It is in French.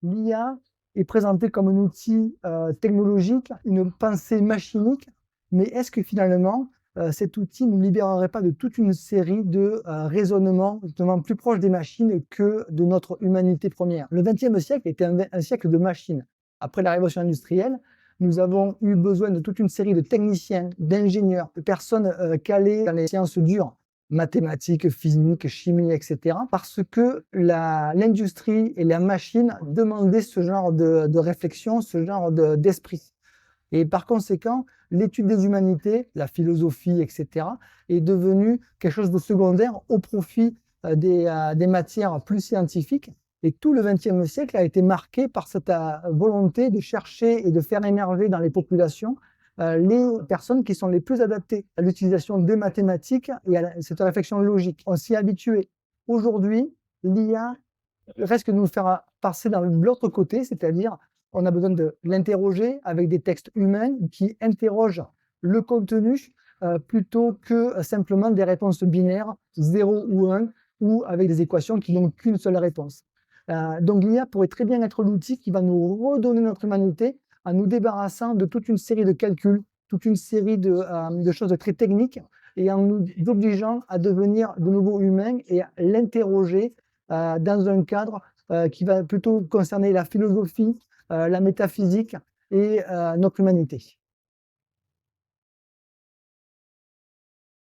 L'IA est présentée comme un outil technologique, une pensée machinique, mais est-ce que finalement, cet outil ne nous libérerait pas de toute une série de raisonnements justement plus proches des machines que de notre humanité première? Le XXe siècle était un siècle de machines. Après la révolution industrielle, nous avons eu besoin de toute une série de techniciens, d'ingénieurs, de personnes calées dans les sciences dures, mathématiques, physique, chimie, etc. Parce que l'industrie et la machine demandaient ce genre de réflexion, ce genre d'esprit. Et par conséquent, l'étude des humanités, la philosophie, etc., est devenue quelque chose de secondaire au profit des matières plus scientifiques. Et tout le XXe siècle a été marqué par cette volonté de chercher et de faire émerger dans les populations les personnes qui sont les plus adaptées à l'utilisation des mathématiques et à cette réflexion logique. On s'y est habitué. Aujourd'hui, l'IA risque de nous faire passer dans l'autre côté, c'est-à-dire on a besoin de l'interroger avec des textes humains qui interrogent le contenu plutôt que simplement des réponses binaires, 0 ou 1, ou avec des équations qui n'ont qu'une seule réponse. Donc l'IA pourrait très bien être l'outil qui va nous redonner notre humanité en nous débarrassant de toute une série de calculs, toute une série de choses très techniques et en nous obligeant à devenir de nouveau humains et à l'interroger dans un cadre qui va plutôt concerner la philosophie, la métaphysique et notre humanité.